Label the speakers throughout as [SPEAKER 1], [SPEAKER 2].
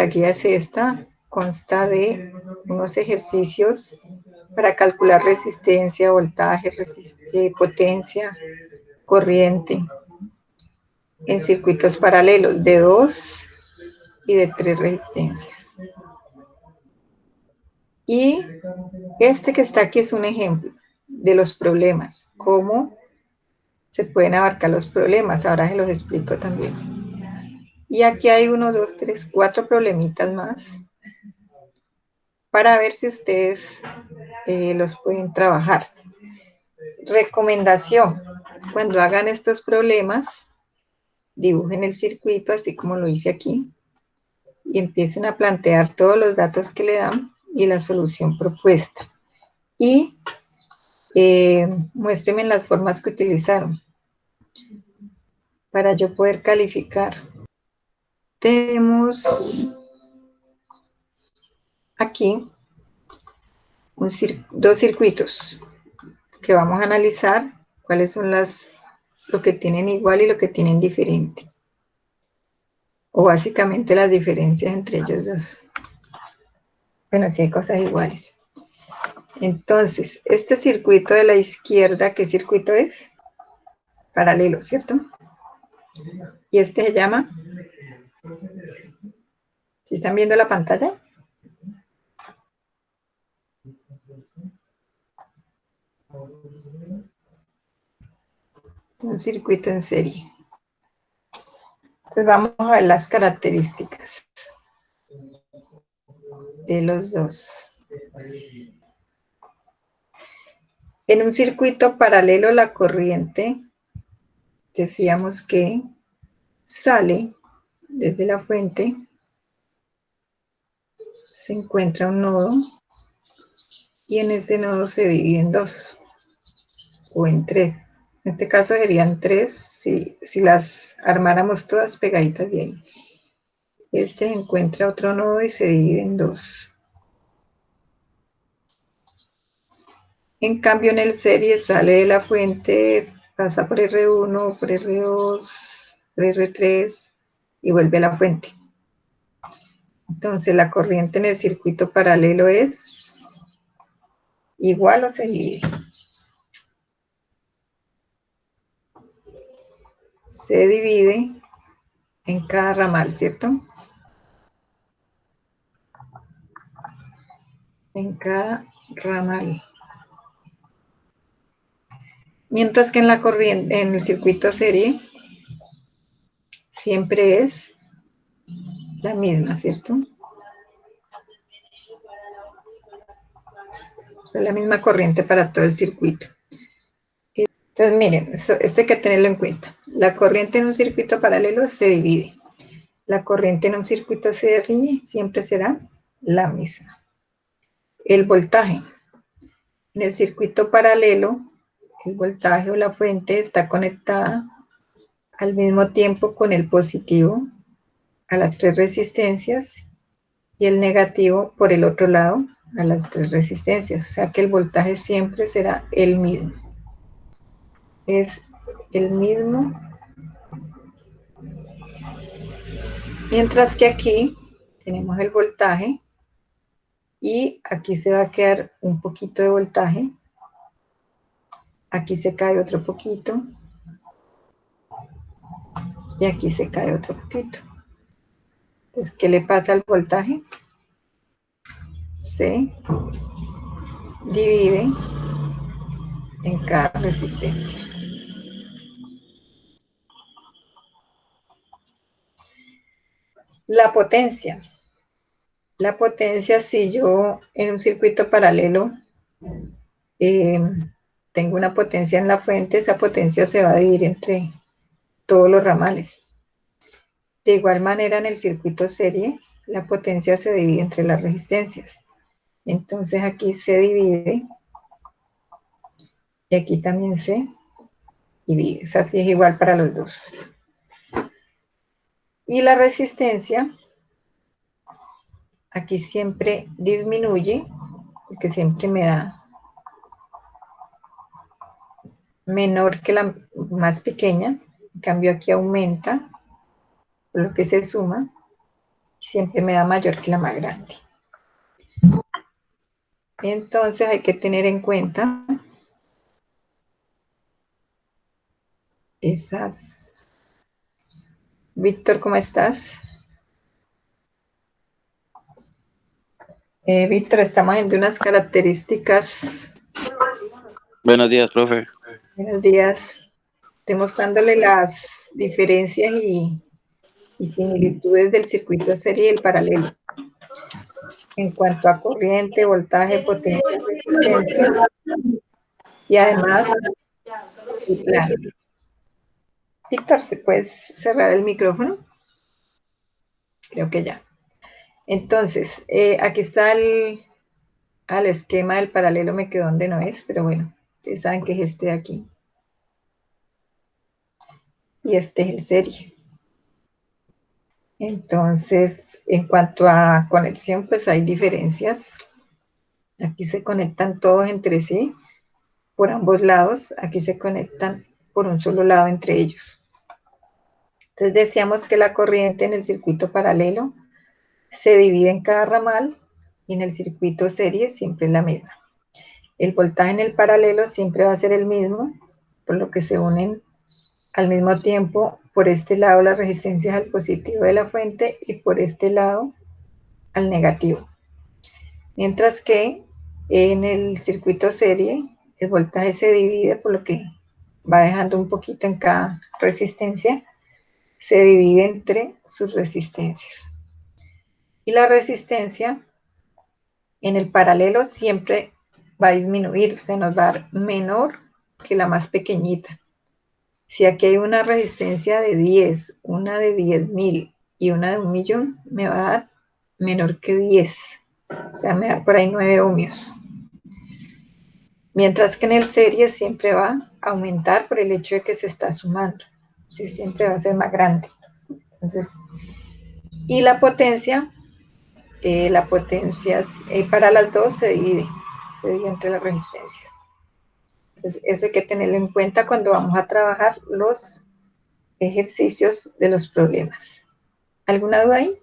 [SPEAKER 1] La guía es esta, consta de unos ejercicios para calcular resistencia, voltaje, potencia, corriente en circuitos paralelos de 2 y de 3 resistencias. Y este que está aquí es un ejemplo de los problemas, cómo se pueden abarcar los problemas. Ahora se los explico también. Y aquí hay 1, 2, 3, 4 problemitas más para ver si ustedes los pueden trabajar. Recomendación: cuando hagan estos problemas, dibujen el circuito así como lo hice aquí y empiecen a plantear todos los datos que le dan y la solución propuesta. Y muéstrenme las formas que utilizaron para yo poder calificar. Tenemos aquí dos circuitos que vamos a analizar cuáles son lo que tienen igual y lo que tienen diferente, o básicamente las diferencias entre ellos dos. Bueno, sí hay cosas iguales. Entonces, este circuito de la izquierda, ¿qué circuito es? Paralelo, ¿cierto? Y este se llama, ¿sí están viendo la pantalla? Un circuito en serie. Entonces vamos a ver las características de los dos. En un circuito paralelo, la corriente, decíamos que sale desde la fuente, se encuentra un nodo y en ese nodo se divide en 2 o en 3. En este caso serían 3 si las armáramos todas pegaditas de ahí. Este encuentra otro nodo y se divide en 2. En cambio, en el serie sale de la fuente, pasa por R1, por R2, por R3 y vuelve a la fuente. Entonces, la corriente en el circuito paralelo es igual o se divide. Se divide en cada ramal, ¿cierto? En cada ramal. Mientras que en la corriente, en el circuito serie, siempre es la misma, ¿cierto? Es la misma corriente para todo el circuito. Entonces, miren, esto hay que tenerlo en cuenta. La corriente en un circuito paralelo se divide. La corriente en un circuito serie siempre será la misma. El voltaje. En el circuito paralelo, el voltaje o la fuente está conectada al mismo tiempo con el positivo a las 3 resistencias y el negativo por el otro lado a las 3 resistencias. O sea que el voltaje siempre será el mismo. Es el mismo. Mientras que aquí tenemos el voltaje y aquí se va a quedar un poquito de voltaje. Aquí se cae otro poquito. Y aquí se cae otro poquito. Entonces, ¿qué le pasa al voltaje? Se divide en cada resistencia. La potencia. La potencia, si yo en un circuito paralelo tengo una potencia en la fuente, esa potencia se va a dividir entre todos los ramales. De igual manera, en el circuito serie, la potencia se divide entre las resistencias. Entonces aquí se divide y aquí también se divide. O sea, así es igual para los dos. Y la resistencia, aquí siempre disminuye, porque siempre me da menor que la más pequeña. En cambio aquí aumenta, por lo que se suma. siempre me da mayor que la más grande. Entonces hay que tener en cuenta esas. Víctor, ¿cómo estás? Víctor, estamos viendo unas características.
[SPEAKER 2] Buenos días, profe.
[SPEAKER 1] Buenos días. Estoy mostrándole las diferencias y similitudes del circuito de serie y el paralelo. En cuanto a corriente, voltaje, potencia, resistencia y además el plan. Víctor, ¿se puede cerrar el micrófono? Creo que ya. Entonces, aquí está el esquema del paralelo, me quedó donde no es, pero bueno, ustedes saben que es este de aquí. Y este es el serie. Entonces, en cuanto a conexión, pues hay diferencias. Aquí se conectan todos entre sí, por ambos lados. Aquí se conectan por un solo lado entre ellos. Entonces decíamos que la corriente en el circuito paralelo se divide en cada ramal y en el circuito serie siempre es la misma. El voltaje en el paralelo siempre va a ser el mismo, por lo que se unen al mismo tiempo por este lado las resistencias al positivo de la fuente y por este lado al negativo. Mientras que en el circuito serie el voltaje se divide, por lo que va dejando un poquito en cada resistencia, se divide entre sus resistencias. Y la resistencia en el paralelo siempre va a disminuir, o sea, nos va a dar menor que la más pequeñita. Si aquí hay una resistencia de 10, una de 10.000 y una de 1.000.000, me va a dar menor que 10. O sea, me da por ahí 9 ohmios. Mientras que en el serie siempre va a aumentar por el hecho de que se está sumando. O sea, siempre va a ser más grande. Entonces, y la potencia para las dos se divide entre las resistencias. Entonces, eso hay que tenerlo en cuenta cuando vamos a trabajar los ejercicios de los problemas. ¿Alguna duda ahí?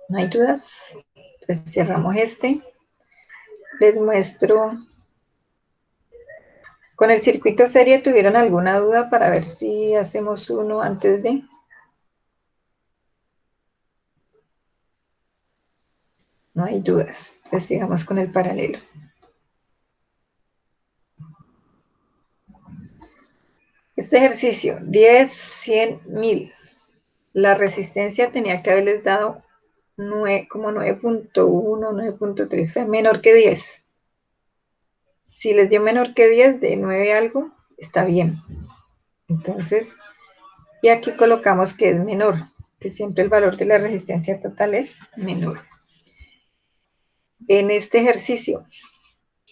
[SPEAKER 1] ¿No hay dudas? Entonces cerramos este. Les muestro. ¿Con el circuito serie tuvieron alguna duda para ver si hacemos uno antes de? No hay dudas. Entonces sigamos con el paralelo. Este ejercicio, 10, 100, 1000. La resistencia tenía que haberles dado como 9.1, 9.3, o menor que 10. Si les dio menor que 10, de 9 algo, está bien. Entonces, y aquí colocamos que es menor, que siempre el valor de la resistencia total es menor. En este ejercicio,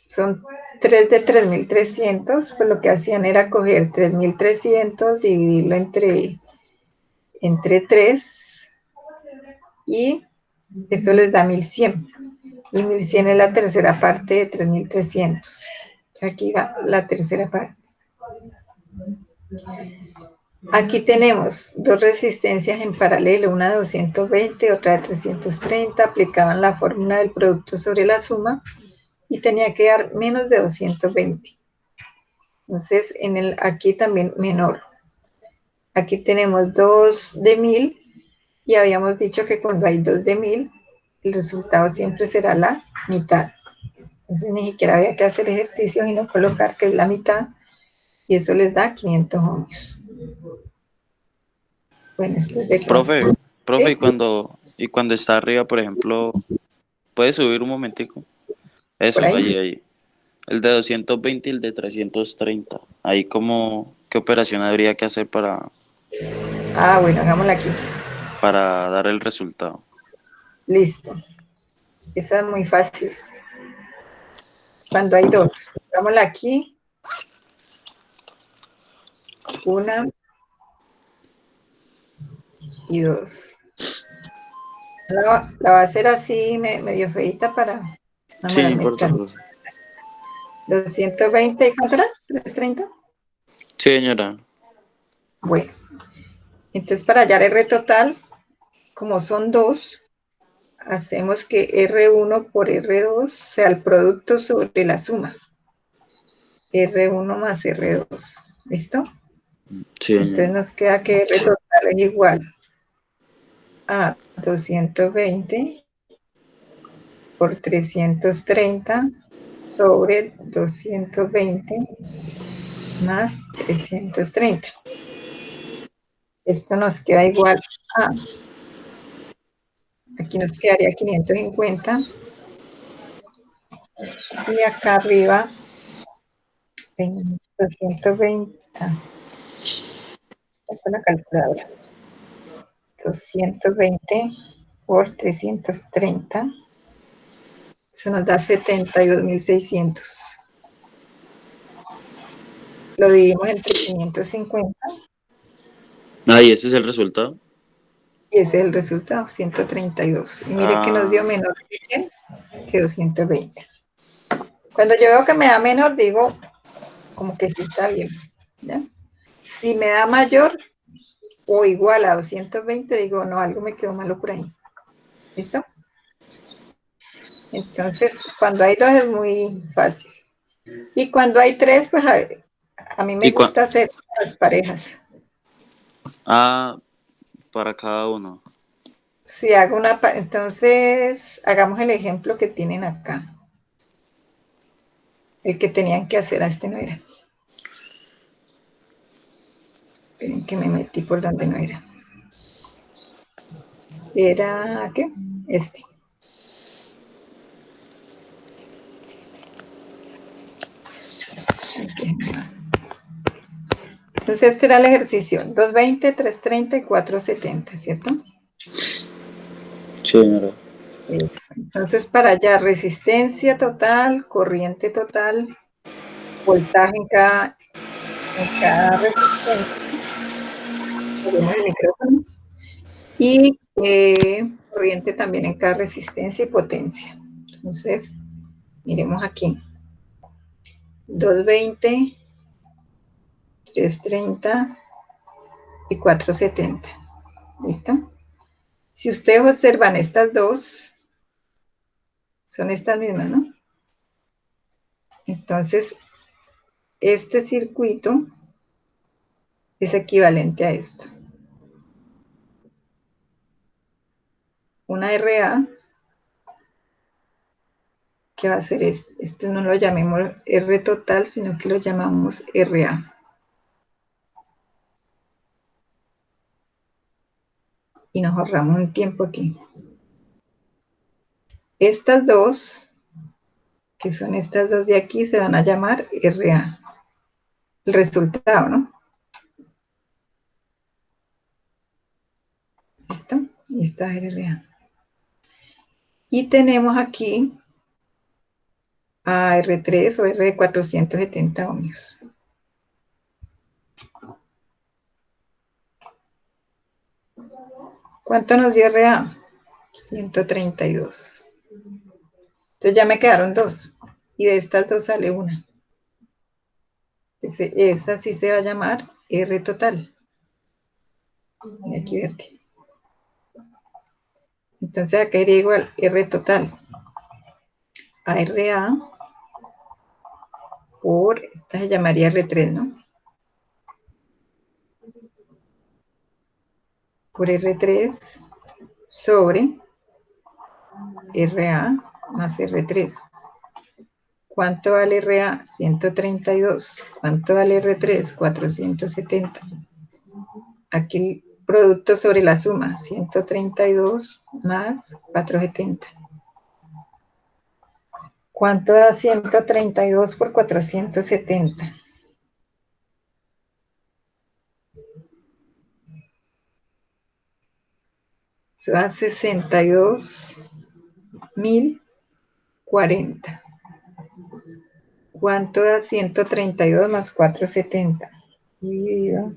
[SPEAKER 1] son 3 de 3.300, pues lo que hacían era coger 3.300, dividirlo entre 3 y eso les da 1.100. Y 1.100 es la tercera parte de 3.300. Aquí va la tercera parte. Aquí tenemos dos resistencias en paralelo, una de 220, otra de 330. Aplicaban la fórmula del producto sobre la suma y tenía que dar menos de 220. Entonces, aquí también menor. Aquí tenemos 2 de 1000 y habíamos dicho que cuando hay 2 de 1000, el resultado siempre será la mitad. Entonces, ni siquiera había que hacer ejercicios y no colocar que es la mitad y eso les da 500 ohmios. Bueno, esto es de
[SPEAKER 2] Profe,
[SPEAKER 1] ¿sí?
[SPEAKER 2] y cuando está arriba, por ejemplo, ¿puede subir un momentico?
[SPEAKER 1] Por
[SPEAKER 2] Eso,
[SPEAKER 1] ahí.
[SPEAKER 2] ahí. El de 220 y el de 330. Ahí como, ¿qué operación habría que hacer
[SPEAKER 1] Bueno, hagámosla aquí.
[SPEAKER 2] para dar el resultado?
[SPEAKER 1] Listo. Esa es muy fácil. Cuando hay dos, hagámosla aquí. Una y dos. La va a hacer así, medio feita para
[SPEAKER 2] Sí, no
[SPEAKER 1] enamorarme
[SPEAKER 2] importa,
[SPEAKER 1] tanto.
[SPEAKER 2] profe.
[SPEAKER 1] 220, ¿cuánto era? 330.
[SPEAKER 2] Sí, señora.
[SPEAKER 1] Bueno, Entonces, para hallar R total, como son 2, hacemos que R1 por R2 sea el producto sobre la suma. R1 más R2. ¿Listo?
[SPEAKER 2] Sí,
[SPEAKER 1] Entonces
[SPEAKER 2] señora.
[SPEAKER 1] nos queda que R total es igual a 220 por 330 sobre 220 más 330. Esto nos queda igual a, aquí nos quedaría 550 y acá arriba 220, con la calculadora, 220 por 330, eso nos da 72.600. Lo dividimos entre 550
[SPEAKER 2] Ah, ¿y ese es el resultado?
[SPEAKER 1] y ese es el resultado, 132. Y mire que nos dio
[SPEAKER 2] Ah,
[SPEAKER 1] menor que 100, que 220. Cuando yo veo que me da menor, digo, como que sí está bien, ¿ya? Si me da mayor o igual a 220, digo, no, algo me quedó malo por ahí. ¿Listo? Entonces, cuando hay 2 es muy fácil. Y cuando hay 3, pues a mí me
[SPEAKER 2] ¿y
[SPEAKER 1] gusta hacer las parejas.
[SPEAKER 2] Ah, para cada uno.
[SPEAKER 1] Si hago una, entonces hagamos el ejemplo que tienen acá. El que tenían que hacer a este no era. Esperen que me metí por donde no era. Era, ¿qué? Este. Entonces este era el ejercicio. 220, 330 y 470, ¿cierto?
[SPEAKER 2] Sí, señora.
[SPEAKER 1] Eso. Entonces para allá, resistencia total, corriente total, voltaje en cada resistencia. Ponemos el micrófono. Y corriente también en cada resistencia y potencia. Entonces, miremos aquí. 220, 330 y 470. ¿Listo? Si ustedes observan estas dos, son estas mismas, ¿no? Entonces, este circuito es equivalente a esto. Una RA, que va a ser esto no lo llamemos R total, sino que lo llamamos RA. Y nos ahorramos un tiempo aquí. Estas dos, que son estas dos de aquí, se van a llamar RA. El resultado, ¿no? ¿Listo? Y esta es RA. Y tenemos aquí a R3 o R de 470 ohmios. ¿Cuánto nos dio RA? 132. Entonces ya me quedaron dos. Y de estas dos sale una. Entonces, esa sí se va a llamar R total. Mira aquí verde. Entonces acá iría igual R total a RA por, esta se llamaría R3, ¿no? Por R3 sobre RA más R3. ¿Cuánto vale RA? 132. ¿Cuánto vale R3? 470. Aquí el producto sobre la suma, 132 más 470. ¿Cuánto da 132 por 470? Eso da 62.040. ¿Cuánto da 132 más 470? Dividido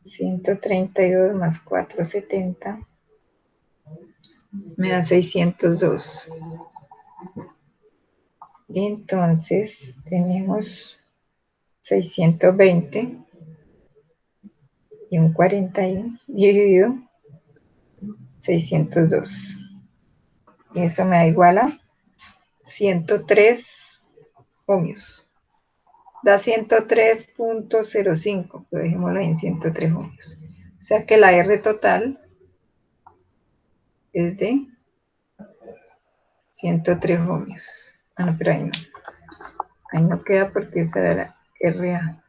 [SPEAKER 1] 132 más 470 me da 602. Entonces tenemos 620 y un 40 dividido 602. Y eso me da igual a 103 ohmios. Da 103.05, pero dejémoslo en 103 ohmios. O sea que la R total es de 103 ohmios. Ah, no, pero ahí no. Ahí no queda porque esa era RA.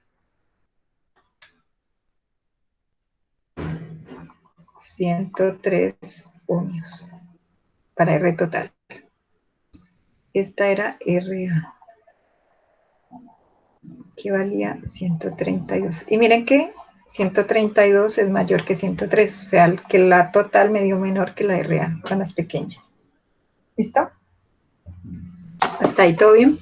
[SPEAKER 1] 103 ohmios para R total. Esta era RA, que valía 132. Y miren que 132 es mayor que 103, o sea, que la total me dio menor que la RA, la más pequeña. ¿Listo? ¿Hasta ahí todo bien?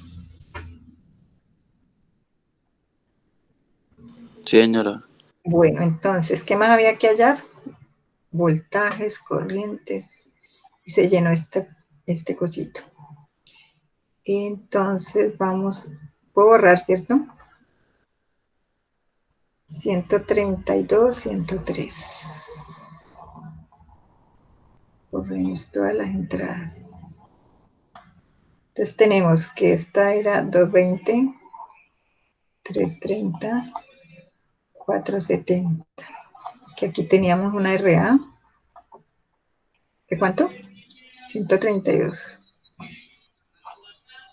[SPEAKER 2] Sí, señora.
[SPEAKER 1] Bueno, entonces, ¿qué más había que hallar? Voltajes, corrientes, y se llenó este cosito. Entonces vamos, puedo borrar, ¿cierto? 132, 103. Borremos todas las entradas. Entonces tenemos que esta era 220, 330, 470. Que aquí teníamos una RA. ¿De cuánto? 132.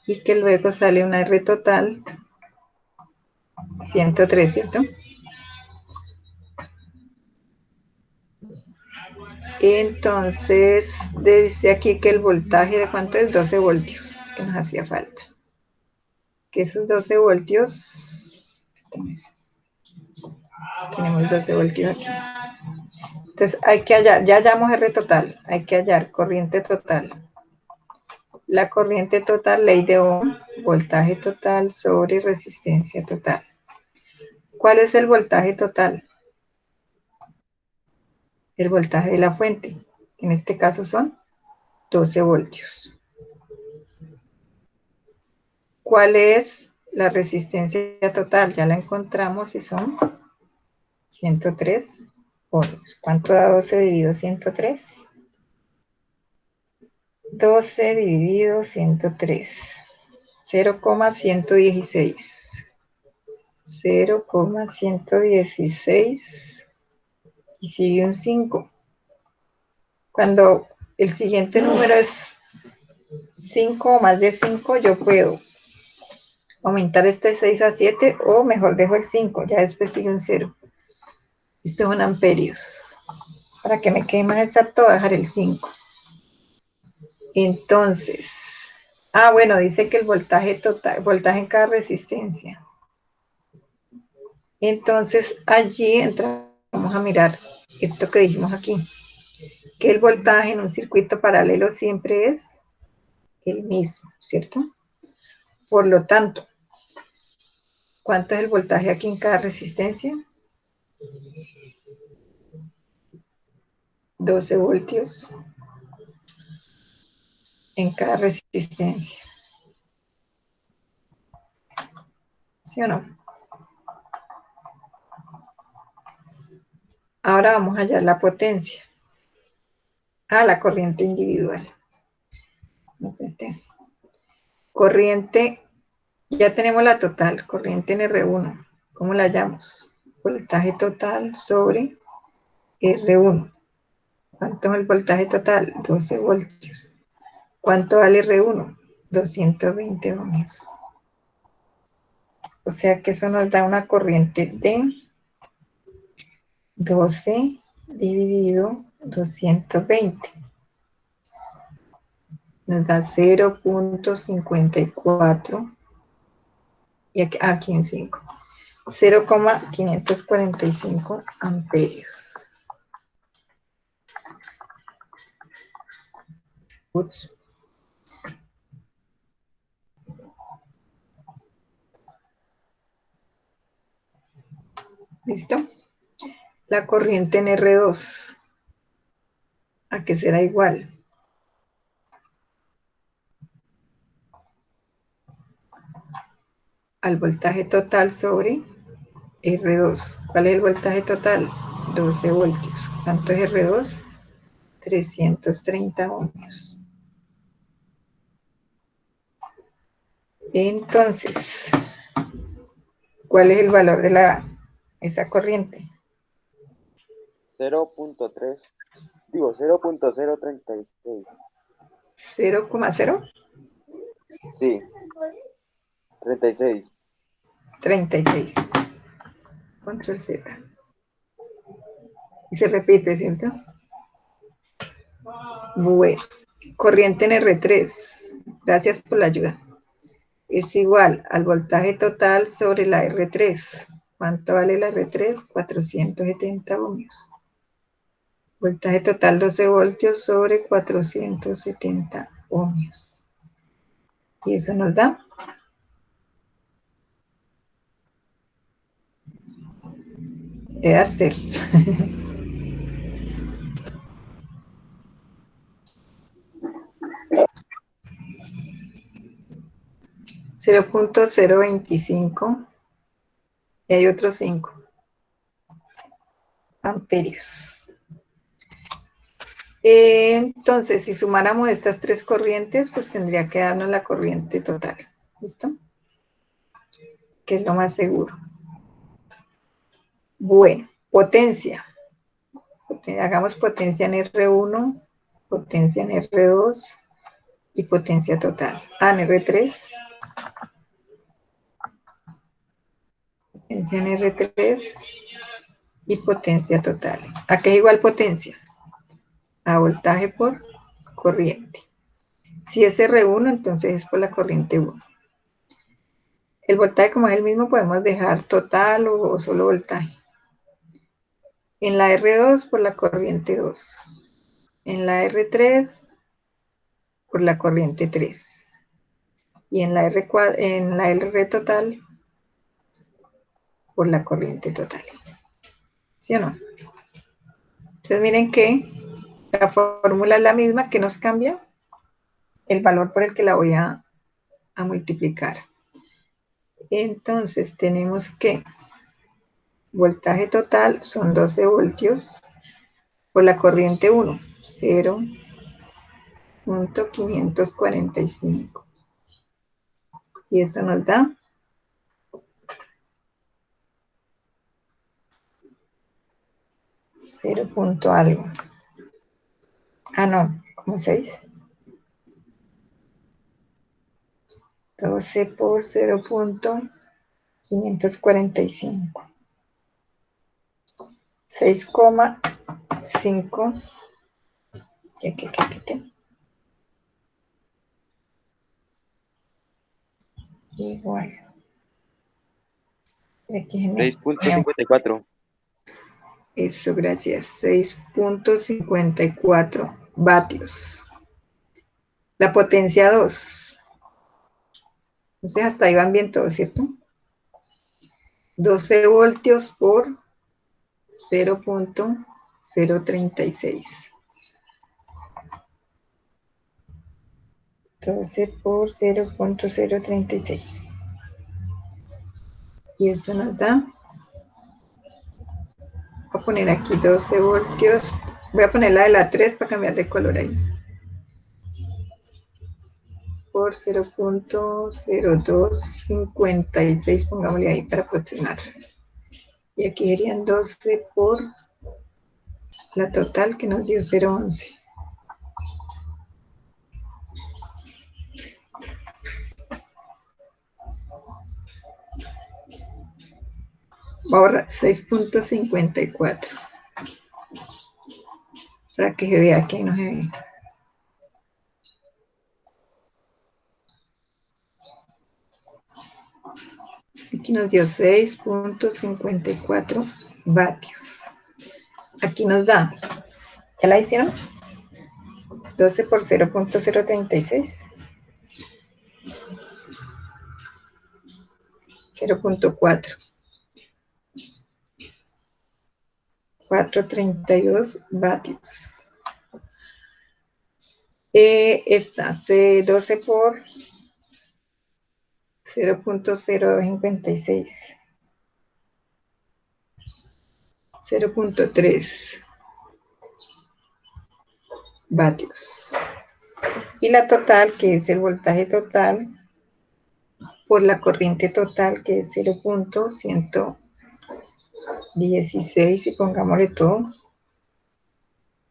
[SPEAKER 1] Y que luego sale una R total 103, ¿cierto? Entonces, dice aquí que el voltaje de cuánto es 12 voltios, que nos hacía falta. Que esos 12 voltios, tenemos 12 voltios aquí. Entonces, hay que hallar, ya hallamos R total, hay que hallar corriente total. La corriente total, ley de Ohm, voltaje total sobre resistencia total. ¿Cuál es el voltaje total? El voltaje de la fuente, en este caso son 12 voltios. ¿Cuál es la resistencia total? Ya la encontramos y son 103 ohmios. ¿Cuánto da 12 dividido 103? 12 dividido 103. 0,116. 0,116 y sigue un 5. Cuando el siguiente número es 5 o más de 5, yo puedo aumentar este 6 a 7 o mejor dejo el 5, ya después sigue un 0. Esto es en amperios. Para que me quede más exacto voy a dejar el 5. Entonces, bueno, dice que el voltaje total, voltaje en cada resistencia. Entonces, allí entramos a mirar esto que dijimos aquí, que el voltaje en un circuito paralelo siempre es el mismo, ¿cierto? Por lo tanto, ¿cuánto es el voltaje aquí en cada resistencia? 12 voltios en cada resistencia. ¿Sí o no? Ahora vamos a hallar la potencia. La corriente individual. Corriente, ya tenemos la total, corriente en R1. ¿Cómo la hallamos? Voltaje total sobre R1. ¿Cuánto es el voltaje total? 12 voltios. ¿Cuánto vale R1? 220 ohmios. O sea que eso nos da una corriente de 12 dividido 220. Nos da 0,54 y aquí en 5. 0,545 amperios. Ups. ¿Listo? La corriente en R2, ¿a qué será igual? Al voltaje total sobre R2. ¿Cuál es el voltaje total? 12 voltios. ¿Cuánto es R2? 330 ohmios. Entonces, ¿cuál es el valor de esa corriente?
[SPEAKER 3] 0.3, digo 0.036.
[SPEAKER 1] 0,0
[SPEAKER 3] Sí, 36.
[SPEAKER 1] 36. Control Z. Y se repite, ¿cierto? Bueno, corriente en R3. Gracias por la ayuda. Es igual al voltaje total sobre la R3. ¿Cuánto vale la R3? 470 ohmios. Voltaje total 12 voltios sobre 470 ohmios. Y eso nos da de dar 0. 0.025 y hay otros 5 amperios. Entonces, si sumáramos estas tres corrientes, pues tendría que darnos la corriente total. ¿Listo? Que es lo más seguro. Bueno, potencia. Hagamos potencia en R1, potencia en R2 y potencia total. En R3. Potencia en R3 y potencia total. ¿A qué es igual potencia? A voltaje por corriente. Si es R1, entonces es por la corriente 1. El voltaje, como es el mismo, podemos dejar total o solo voltaje. En la R2 por la corriente 2. En la R3 por la corriente 3. Y en la R total por la corriente total. ¿Sí o no? Entonces miren que la fórmula es la misma, que nos cambia el valor por el que la voy a multiplicar. Entonces tenemos que voltaje total son 12 voltios por la corriente 1, 0.545. Y eso nos da 0 punto algo. Ah, no, como 6. 12 por 0.545. 6,5. ¿Qué? Igual. Aquí
[SPEAKER 3] 6.54.
[SPEAKER 1] Eso, gracias. 6.54 vatios. La potencia 2. Entonces hasta ahí van bien todos, ¿cierto? 12 voltios por 0.036. 12 por 0.036. Y eso nos da, voy a poner aquí 12 voltios. Voy a poner la de la 3 para cambiar de color ahí. Por 0.0256, pongámosle ahí para aproximar. Y aquí serían 12 por la total que nos dio 0.11. Voy a borrar 6.54 para que se vea que no se ve. Aquí nos dio 6.54 vatios. Aquí nos da, ¿ya la hicieron? 12 por 0.036. 0.4. 432 vatios. Esta, 12 por 0.0256. 0.3 vatios. Y la total, que es el voltaje total, por la corriente total, que es 0.116, y pongámosle todo,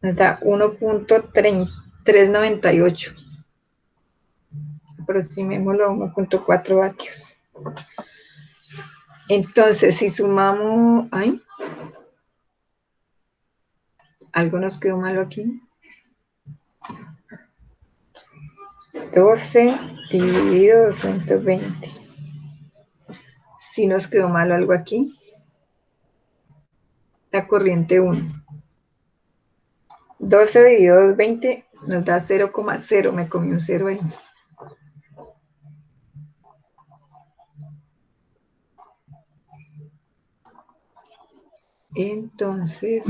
[SPEAKER 1] nos da 1.398. Aproximémoslo a 1.4 vatios. Entonces, si sumamos... ¡Ay! Algo nos quedó malo aquí. 12 dividido 220. Si nos quedó malo algo aquí. La corriente 1. 12 dividido 220 nos da 0,0. Me comí un 0 ahí. Entonces,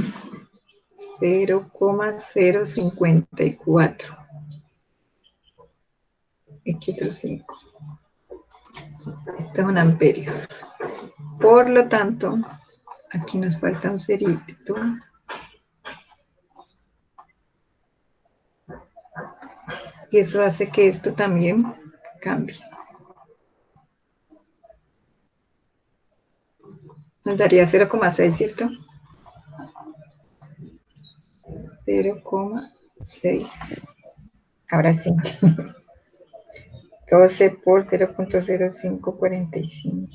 [SPEAKER 1] 0,054. Aquí otro 5. Estos son amperios. Por lo tanto, aquí nos falta un cerito. Y eso hace que esto también cambie. Nos daría 0,6, ¿cierto? 0,6. Ahora sí. 12 por 0.0545.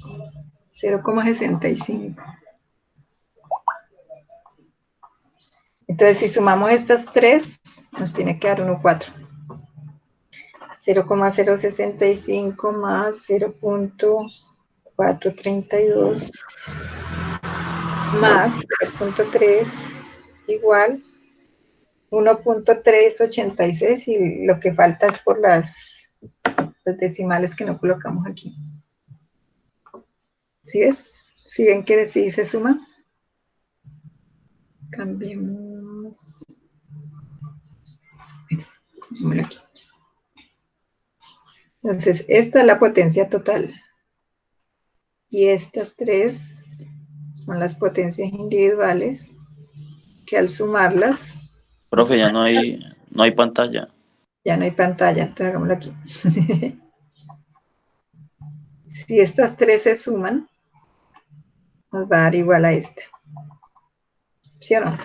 [SPEAKER 1] 0,65. Entonces, si sumamos estas tres, nos tiene que dar 1,4. 0,065 más 0.432 más 0.3 igual 1.386, y lo que falta es por los decimales que no colocamos aquí. ¿Sí ves? ¿Sí ven que sí se suma? Cambiemos. Bueno, aquí. Entonces, esta es la potencia total. Y estas tres son las potencias individuales que al sumarlas...
[SPEAKER 2] Profe, ya no hay pantalla.
[SPEAKER 1] Ya no hay pantalla, entonces hagámoslo aquí. Si estas tres se suman, nos va a dar igual a esta. ¿Sí o no?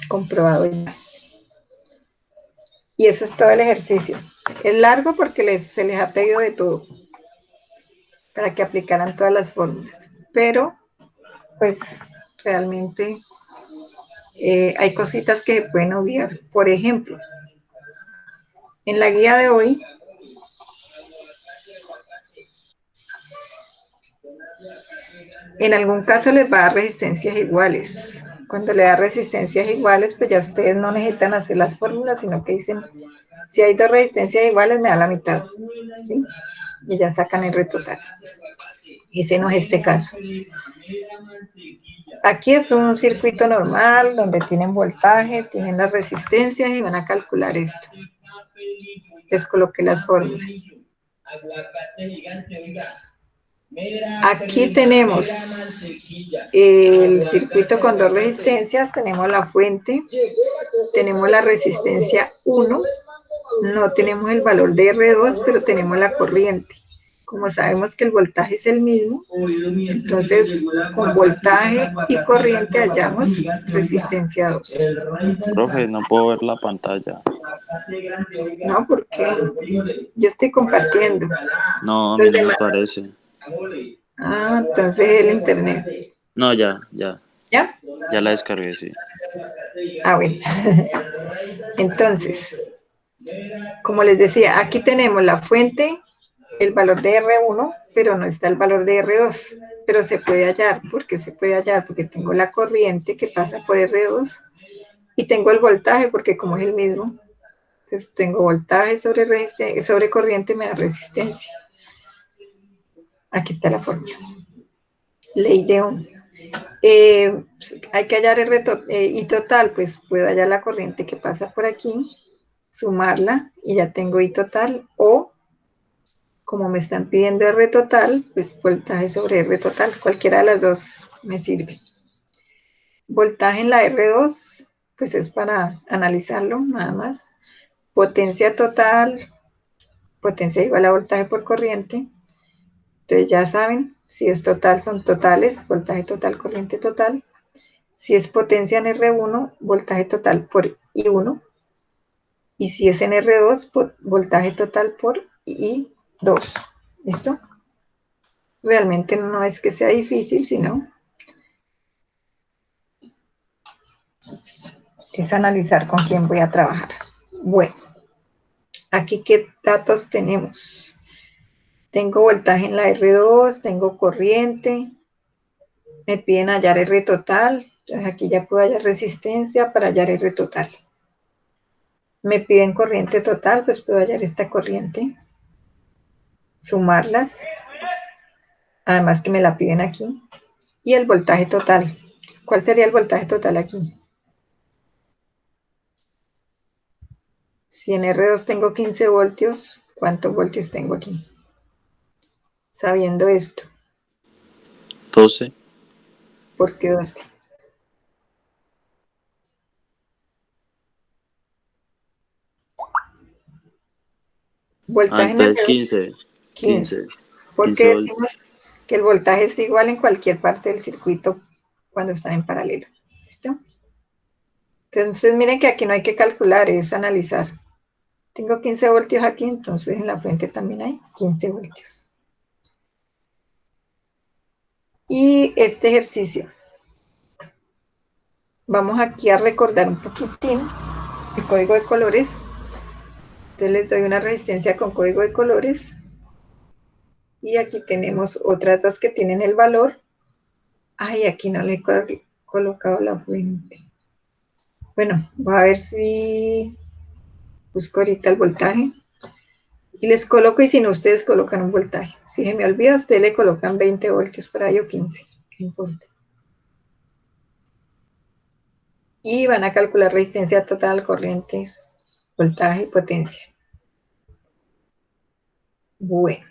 [SPEAKER 1] Comprobado ya. Y eso es todo el ejercicio. Es largo porque se les ha pedido de todo para que aplicaran todas las fórmulas. Pero, pues, realmente hay cositas que se pueden obviar. Por ejemplo, en la guía de hoy, en algún caso les va a dar resistencias iguales. Cuando le da resistencias iguales, pues ya ustedes no necesitan hacer las fórmulas, sino que dicen, si hay dos resistencias iguales, me da la mitad, ¿sí? Y ya sacan el R total. Ese no es este caso. Aquí es un circuito normal, donde tienen voltaje, tienen las resistencias y van a calcular esto. Les coloqué las fórmulas. Aquí tenemos el circuito con dos resistencias, tenemos la fuente, tenemos la resistencia 1, no tenemos el valor de R2, pero tenemos la corriente. Como sabemos que el voltaje es el mismo, entonces con voltaje y corriente hallamos resistencia 2.
[SPEAKER 2] Profe, no puedo ver la pantalla.
[SPEAKER 1] No, porque yo estoy compartiendo.
[SPEAKER 2] No, a mí no me parece.
[SPEAKER 1] Ah, entonces el internet.
[SPEAKER 2] No, ya.
[SPEAKER 1] ¿Ya?
[SPEAKER 2] Ya la descargué, sí.
[SPEAKER 1] Ah, bueno. Entonces, como les decía, aquí tenemos la fuente, el valor de R1, pero no está el valor de R2, pero se puede hallar. ¿Por qué se puede hallar? Porque tengo la corriente que pasa por R2 y tengo el voltaje, porque como es el mismo, entonces tengo voltaje sobre corriente, me da resistencia. Aquí está la fórmula. Ley de Ohm. Hay que hallar I total, pues puedo hallar la corriente que pasa por aquí, sumarla y ya tengo I total, o como me están pidiendo R total, pues voltaje sobre R total, cualquiera de las dos me sirve. Voltaje en la R2, pues es para analizarlo, nada más. Potencia total, potencia igual a voltaje por corriente. Entonces ya saben, si es total son totales, voltaje total, corriente total. Si es potencia en R1, voltaje total por I1. Y si es en R2, voltaje total por I2. ¿Listo? Realmente no es que sea difícil, sino es analizar con quién voy a trabajar. Bueno, aquí qué datos tenemos. Tengo voltaje en la R2, tengo corriente, me piden hallar R total, entonces aquí ya puedo hallar resistencia para hallar R total. Me piden corriente total, pues puedo hallar esta corriente, sumarlas, además que me la piden aquí, y el voltaje total. ¿Cuál sería el voltaje total aquí? Si en R2 tengo 15 voltios, ¿cuántos voltios tengo aquí? Sabiendo esto,
[SPEAKER 2] 12.
[SPEAKER 1] ¿por qué 12?
[SPEAKER 2] Ah,
[SPEAKER 1] Voltaje en
[SPEAKER 2] entonces
[SPEAKER 1] R2,
[SPEAKER 2] 15.
[SPEAKER 1] 15.
[SPEAKER 2] 15.
[SPEAKER 1] ¿Por
[SPEAKER 2] 15
[SPEAKER 1] qué
[SPEAKER 2] voltios.
[SPEAKER 1] decimos que el voltaje es igual en cualquier parte del circuito cuando están en paralelo? ¿Listo? Entonces miren que aquí no hay que calcular, es analizar. Tengo 15 voltios aquí, entonces en la fuente también hay 15 voltios. Y este ejercicio, vamos aquí a recordar un poquitín el código de colores. Entonces les doy una resistencia con código de colores. Y aquí tenemos otras dos que tienen el valor. Ay, aquí no le he colocado la fuente. Bueno, voy a ver si busco ahorita el voltaje. Y les coloco, y si no, ustedes colocan un voltaje. Si se me olvida, ustedes le colocan 20 voltios por ahí o 15. No importa. Y van a calcular resistencia total, corrientes, voltaje y potencia. Bueno,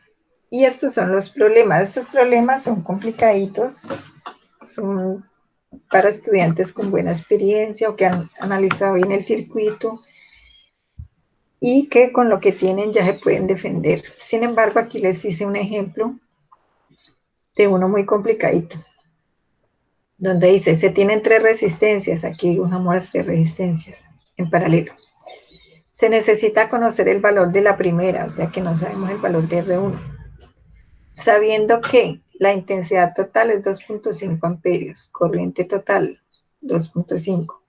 [SPEAKER 1] y estos son los problemas. Estos problemas son complicaditos. Son para estudiantes con buena experiencia o que han analizado bien el circuito y que con lo que tienen ya se pueden defender. Sin embargo, aquí les hice un ejemplo de uno muy complicadito, donde dice, se tienen 3 resistencias, aquí dibujamos las 3 resistencias en paralelo. Se necesita conocer el valor de la primera, o sea que no sabemos el valor de R1, sabiendo que la intensidad total es 2.5 amperios, corriente total 2.5,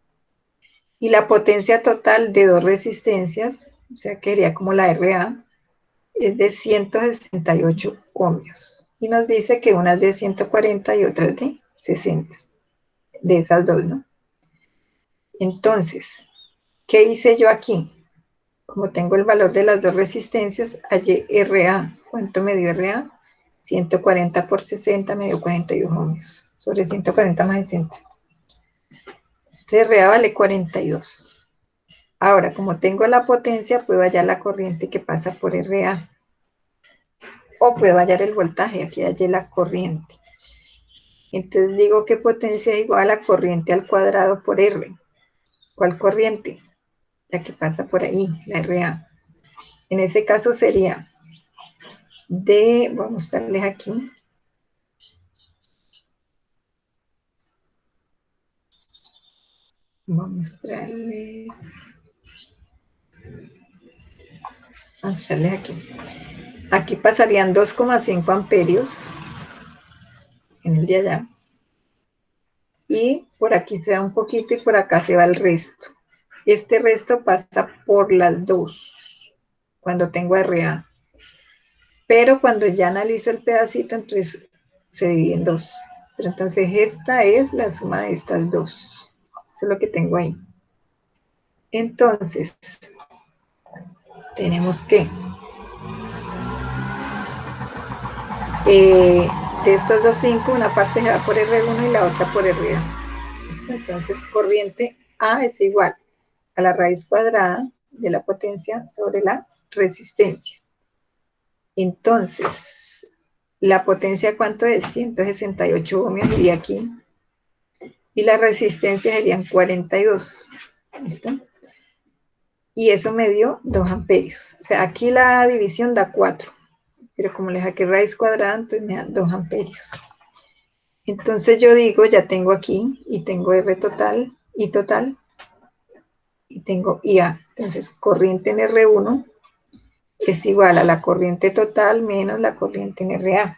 [SPEAKER 1] y la potencia total de 2 resistencias, o sea que sería como la RA, es de 168 ohmios. Y nos dice que una es de 140 y otra es de 60, de esas dos, ¿no? Entonces, ¿qué hice yo aquí? Como tengo el valor de las dos resistencias, hallé RA. ¿Cuánto me dio RA? 140 por 60 me dio 42 ohmios. Sobre 140 más 60. Entonces RA vale 42. Ahora, como tengo la potencia, puedo hallar la corriente que pasa por RA. O puedo hallar el voltaje, aquí hallé la corriente. Entonces digo que potencia es igual a corriente al cuadrado por R. ¿Cuál corriente? La que pasa por ahí, la RA. En ese caso sería voy a mostrarles aquí. Voy a mostrarles aquí. Aquí pasarían 2,5 amperios en el de allá. Y por aquí se va un poquito y por acá se va el resto. Este resto pasa por las dos cuando tengo RA. Pero cuando ya analizo el pedacito, entonces se divide en dos. Pero entonces esta es la suma de estas dos. Eso es lo que tengo ahí. Entonces, tenemos que de estos dos 5, una parte se va por R1 y la otra por R2. Entonces, corriente A es igual a la raíz cuadrada de la potencia sobre la resistencia. Entonces, la potencia, ¿cuánto es? 168 ohmios, y de aquí y la resistencia serían 42. ¿Listo? Y eso me dio 2 amperios. O sea, aquí la división da 4, pero como le saqué raíz cuadrada, entonces me da 2 amperios. Entonces yo digo, ya tengo aquí, y tengo R total, y tengo IA. Entonces, corriente en R1 es igual a la corriente total menos la corriente en RA.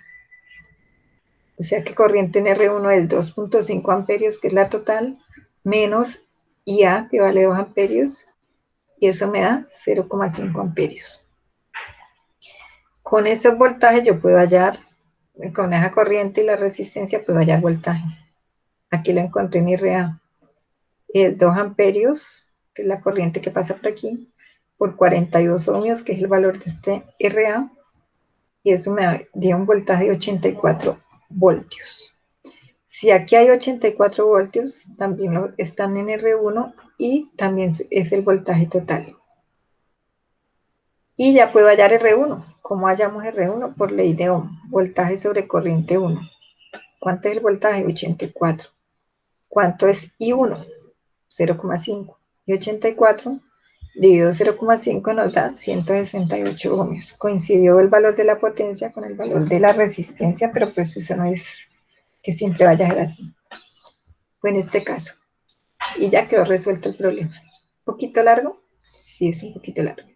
[SPEAKER 1] O sea que corriente en R1 es 2.5 amperios, que es la total, menos IA, que vale 2 amperios, y eso me da 0,5 amperios. Con esos voltajes yo puedo hallar, con esa corriente y la resistencia puedo hallar voltaje. Aquí lo encontré en RA. Es 2 amperios, que es la corriente que pasa por aquí, por 42 ohmios, que es el valor de este RA, y eso me dio un voltaje de 84 voltios. Si aquí hay 84 voltios, también están en R1 y también es el voltaje total. Y ya puedo hallar R1. ¿Cómo hallamos R1? Por ley de Ohm, voltaje sobre corriente 1. ¿Cuánto es el voltaje? 84. ¿Cuánto es I1? 0,5. Y 84 dividido 0,5 nos da 168 ohmios. Coincidió el valor de la potencia con el valor de la resistencia, pero pues eso no es que siempre vaya a ser así. Fue en este caso. Y ya quedó resuelto el problema. ¿Un poquito largo? Sí, es un poquito largo.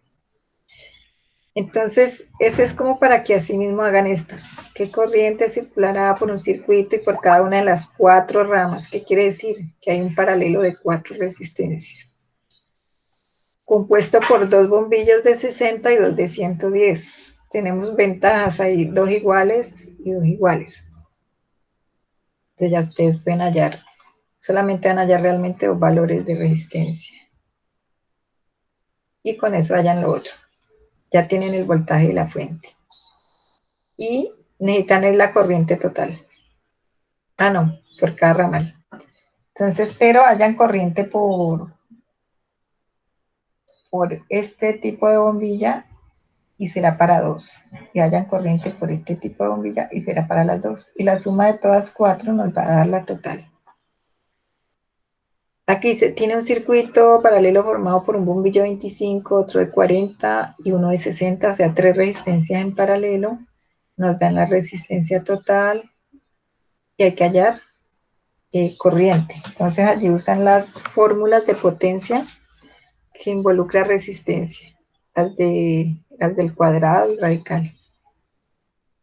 [SPEAKER 1] Entonces, ese es como para que así mismo hagan estos. ¿Qué corriente circulará por un circuito y por cada una de las 4 ramas? ¿Qué quiere decir? Que hay un paralelo de 4 resistencias. Compuesto por 2 bombillos de 60 y 2 de 110. Tenemos ventajas ahí, 2 iguales y 2 iguales. Entonces ya ustedes pueden hallar, solamente van a hallar realmente 2 valores de resistencia. Y con eso hallan lo otro. Ya tienen el voltaje de la fuente. Y necesitan la corriente total. Ah, no, por cada ramal. Entonces, pero hayan corriente por este tipo de bombilla y será para 2. Y hayan corriente por este tipo de bombilla y será para las 2. Y la suma de todas 4 nos va a dar la total. Aquí se tiene un circuito paralelo formado por un bombillo 25, otro de 40 y uno de 60, o sea, 3 resistencias en paralelo. Nos dan la resistencia total y hay que hallar corriente. Entonces allí usan las fórmulas de potencia que involucra resistencia, las del cuadrado y radical,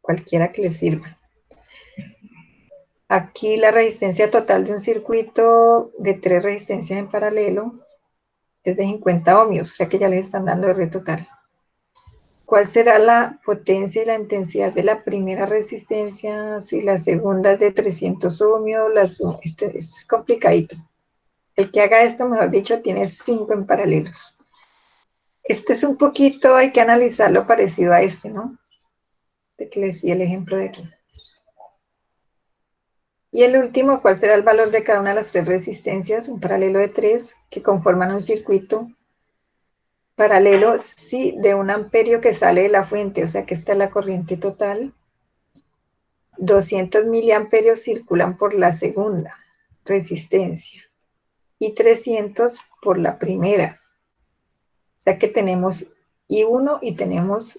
[SPEAKER 1] cualquiera que les sirva. Aquí la resistencia total de un circuito de 3 resistencias en paralelo es de 50 ohmios, o sea que ya les están dando R total. ¿Cuál será la potencia y la intensidad de la primera resistencia? Si la segunda es de 300 ohmios, este es complicadito. El que haga esto, mejor dicho, tiene 5 en paralelos. Este es un poquito, hay que analizarlo parecido a este, ¿no? De que les di el ejemplo de aquí. Y el último, ¿cuál será el valor de cada una de las 3 resistencias? Un paralelo de 3 que conforman un circuito paralelo, sí, de 1 amperio que sale de la fuente, o sea que esta es la corriente total. 200 miliamperios circulan por la segunda resistencia y 300 por la primera. O sea que tenemos I1 y tenemos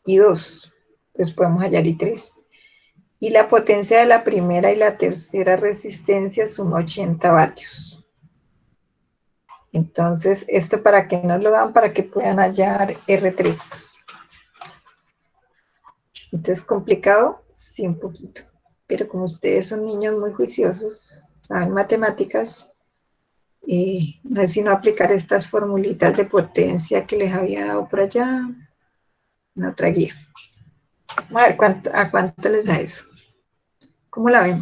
[SPEAKER 1] I2. Entonces podemos hallar I3. Y la potencia de la primera y la tercera resistencia suma 80 vatios. Entonces, ¿esto para qué nos lo dan? Para que puedan hallar R3. Entonces, ¿complicado? Sí, un poquito. Pero como ustedes son niños muy juiciosos, saben matemáticas, no es sino aplicar estas formulitas de potencia que les había dado por allá en otra guía. Vamos a ver a cuánto les da eso. ¿Cómo la ven?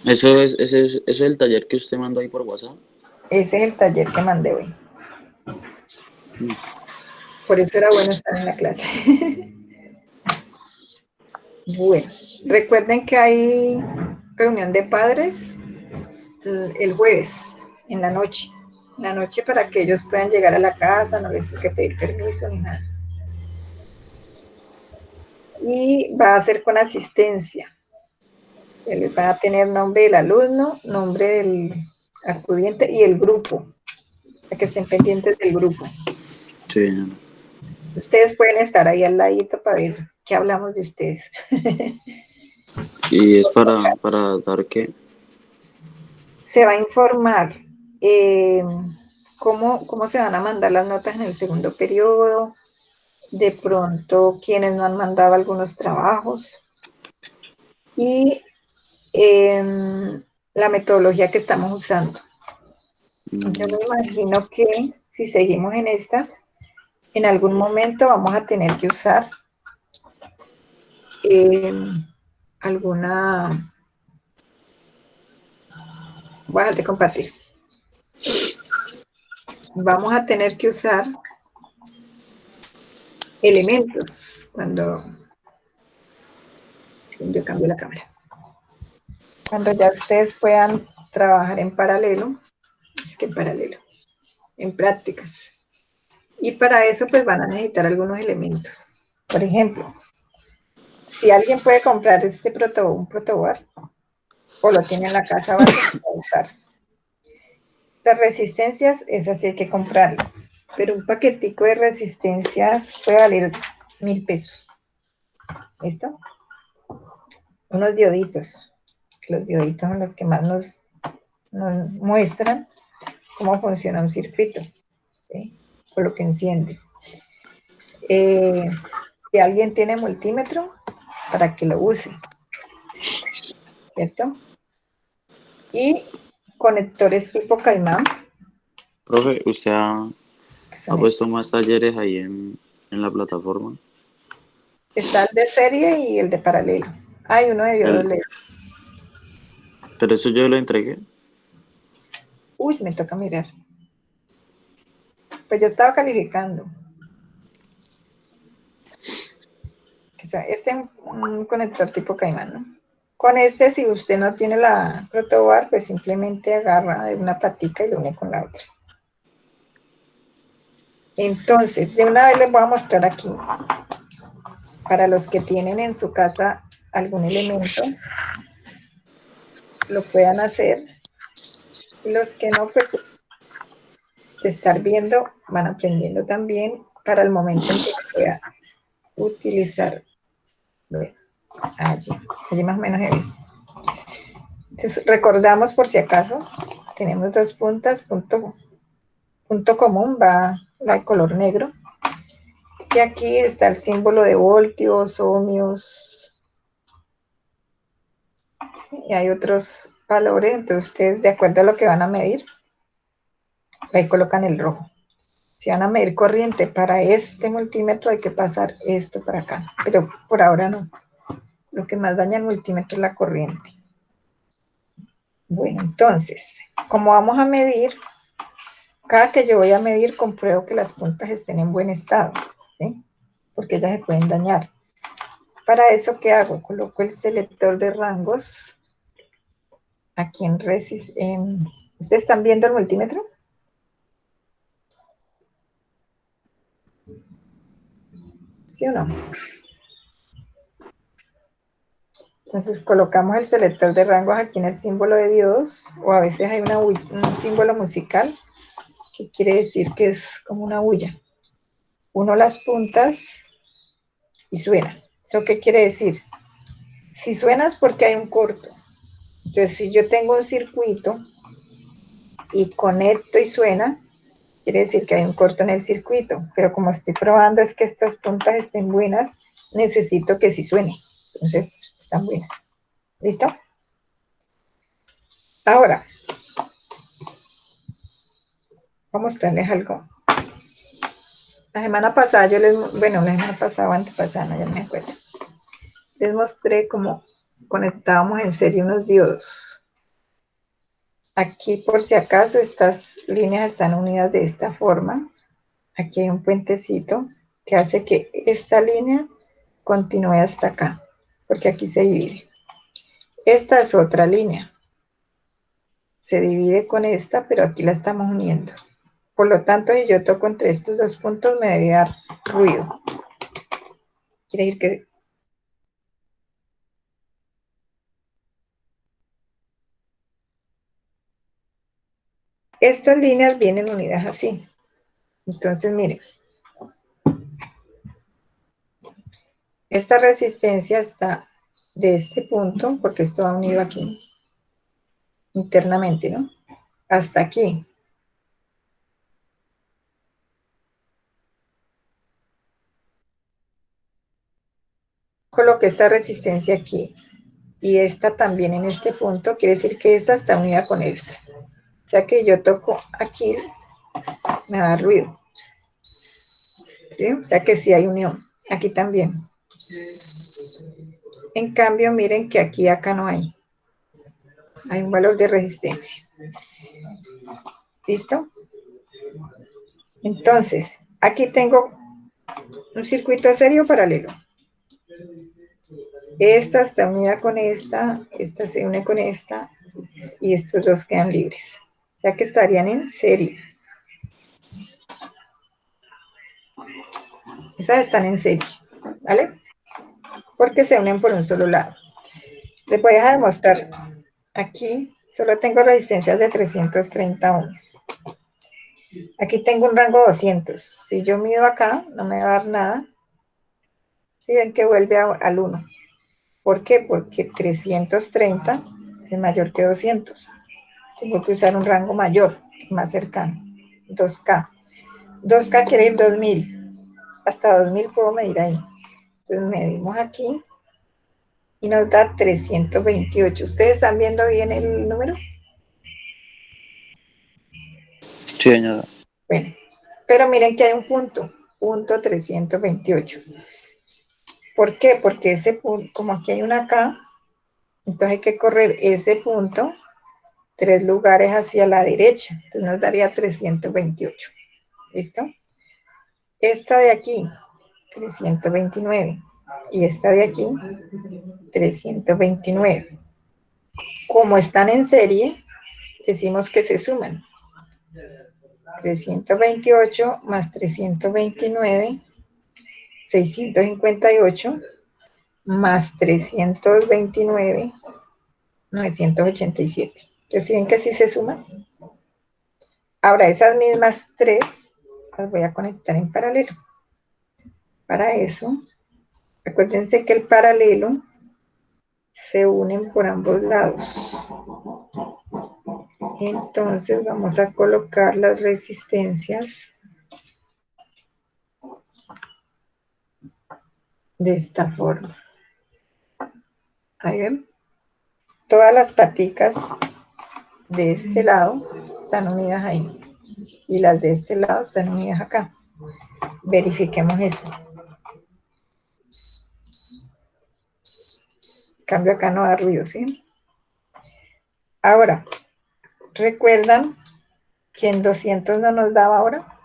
[SPEAKER 2] Eso es el taller que usted mandó ahí por WhatsApp.
[SPEAKER 1] Ese es el taller que mandé hoy. Por eso era bueno estar en la clase. Bueno, recuerden que hay reunión de padres el jueves, en la noche. En la noche para que ellos puedan llegar a la casa, no les toque pedir permiso ni nada. y va a ser con asistencia. Él va a tener nombre del alumno, nombre del acudiente y el grupo, para que estén pendientes del grupo.
[SPEAKER 2] Sí.
[SPEAKER 1] Ustedes pueden estar ahí al ladito para ver qué hablamos de ustedes.
[SPEAKER 2] ¿Y es para dar qué?
[SPEAKER 1] Se va a informar cómo se van a mandar las notas en el segundo periodo, de pronto quienes no han mandado algunos trabajos y la metodología que estamos usando. Yo me imagino que si seguimos en estas, en algún momento vamos a tener que usar alguna... Voy a dejar de compartir. Vamos a tener que usar elementos cuando yo cambio la cámara. Cuando ya ustedes puedan trabajar en paralelo, en prácticas. Y para eso pues van a necesitar algunos elementos. Por ejemplo, si alguien puede comprar un protoboard o lo tiene en la casa, va a usar. Las resistencias, esas sí hay que comprarlas, pero un paquetico de resistencias puede valer 1.000 pesos. ¿Listo? Unos dioditos. Los dioditos son los que más nos muestran cómo funciona un circuito, ¿sí? O lo que enciende. Si alguien tiene multímetro, para que lo use, ¿cierto? Y conectores tipo Caimán.
[SPEAKER 2] Profe, ¿usted ha puesto más talleres ahí en la plataforma?
[SPEAKER 1] Está el de serie y el de paralelo. Hay uno de diodos LED.
[SPEAKER 2] Pero eso yo lo entregué.
[SPEAKER 1] Uy, me toca mirar. Pues yo estaba calificando. Este es un conector tipo Caimán, ¿no? Con este, si usted no tiene la protoboard, pues simplemente agarra de una patica y lo une con la otra. Entonces, de una vez les voy a mostrar aquí, para los que tienen en su casa algún elemento, lo puedan hacer. Y los que no, pues, de estar viendo, van aprendiendo también para el momento en que se pueda utilizar. Allí más o menos se ve. Entonces, recordamos por si acaso, tenemos dos puntas, punto común, va la de color negro. Y aquí está el símbolo de voltios, ohmios. Y hay otros valores, entonces ustedes, de acuerdo a lo que van a medir, ahí colocan el rojo. Si van a medir corriente para este multímetro, hay que pasar esto para acá. Pero por ahora no. Lo que más daña el multímetro es la corriente. Bueno, entonces, como vamos a medir, cada que yo voy a medir, compruebo que las puntas estén en buen estado, ¿sí? Porque ellas se pueden dañar. Para eso, ¿qué hago? Coloco el selector de rangos aquí en ¿ustedes están viendo el multímetro? ¿Sí o no? Entonces colocamos el selector de rangos aquí en el símbolo de diodos, o a veces hay un símbolo musical que quiere decir que es como una bulla. Uno las puntas y suena. ¿Eso qué quiere decir? Si suena es porque hay un corto. Entonces, si yo tengo un circuito y conecto y suena, quiere decir que hay un corto en el circuito. Pero como estoy probando es que estas puntas estén buenas, necesito que sí suene. Entonces, están buenas. ¿Listo? Ahora, vamos a mostrarles algo. La semana pasada la semana pasada o antepasada, no, ya no me acuerdo. Les mostré cómo conectábamos en serie unos diodos. Aquí, por si acaso, estas líneas están unidas de esta forma. Aquí hay un puentecito que hace que esta línea continúe hasta acá, porque aquí se divide. Esta es otra línea. Se divide con esta, pero aquí la estamos uniendo. Por lo tanto, si yo toco entre estos dos puntos, me debe dar ruido. Quiere decir que Estas líneas vienen unidas así. Entonces, miren. Esta resistencia está de este punto, porque esto va unido aquí, internamente, ¿no? Hasta aquí. Coloqué esta resistencia aquí y esta también en este punto, quiere decir que esta está unida con esta. O sea que yo toco aquí, me da ruido. ¿Sí? O sea que sí hay unión. Aquí también. En cambio, miren que aquí acá no hay. Hay un valor de resistencia. ¿Listo? Entonces, aquí tengo un circuito serio paralelo. Esta está unida con esta se une con esta, y estos dos quedan libres. O sea que estarían en serie. Esas están en serie, ¿vale? Porque se unen por un solo lado. Les voy a demostrar. Aquí solo tengo resistencias de 330 ohms. Aquí tengo un rango 200. Si yo mido acá, no me va a dar nada. Si ven que vuelve al 1. ¿Por qué? Porque 330 es mayor que 200. Tengo que usar un rango mayor, más cercano. 2K. 2K quiere ir 2000. Hasta 2000 puedo medir ahí. Entonces medimos aquí y nos da 328. ¿Ustedes están viendo bien el número?
[SPEAKER 2] Sí, señora.
[SPEAKER 1] Bueno, pero miren que hay un punto 328. ¿Por qué? Porque ese punto, como aquí hay una K, entonces hay que correr ese punto 3 lugares hacia la derecha. Entonces nos daría 328. ¿Listo? Esta de aquí, 329. Y esta de aquí, 329. Como están en serie, decimos que se suman. 328 más 329, 658, más 329, 987. ¿Reciben que sí se suman? Ahora, esas mismas tres las voy a conectar en paralelo. Para eso, acuérdense que el paralelo se unen por ambos lados. Entonces vamos a colocar las resistencias de esta forma. Ahí ven. Todas las paticas de este lado están unidas ahí. Y las de este lado están unidas acá. Verifiquemos eso. En cambio acá no da ruido, ¿sí? Ahora, ¿recuerdan que en 200 no nos daba ahora?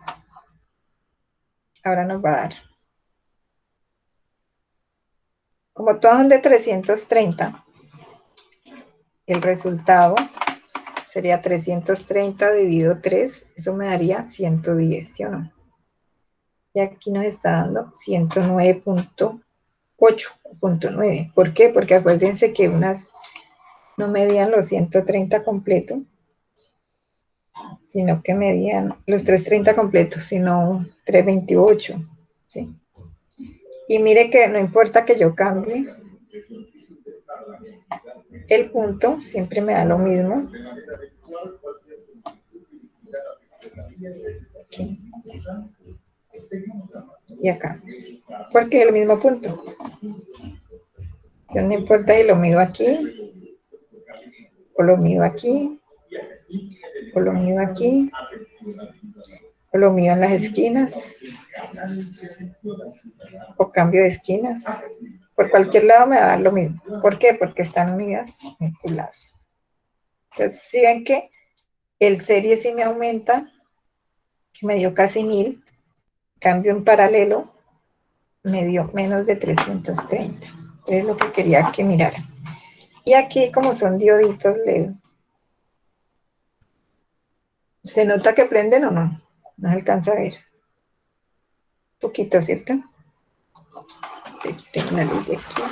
[SPEAKER 1] Ahora nos va a dar. Como todas son de 330, el resultado sería 330 dividido 3, eso me daría 110, ¿sí o no? Y aquí nos está dando 109.8.9. ¿Por qué? Porque acuérdense que unas no medían los 130 completos, sino que medían los 330 completos, sino 328, ¿sí? Y mire que no importa que yo cambie el punto, siempre me da lo mismo. Aquí. Y acá. Porque es el mismo punto. Entonces no importa si lo mido aquí, o lo mido aquí, o lo mido aquí, o lo mido en las esquinas, o cambio de esquinas. Por cualquier lado me va a dar lo mismo. ¿Por qué? Porque están unidas en estos lados. Entonces, si ven que el serie sí me aumenta, que me dio casi 1000, cambio en paralelo, me dio menos de 330. Es lo que quería que miraran. Y aquí, como son dioditos LED, ¿se nota que prenden o no? No se alcanza a ver. Un poquito, ¿cierto? Tengo una luz de aquí.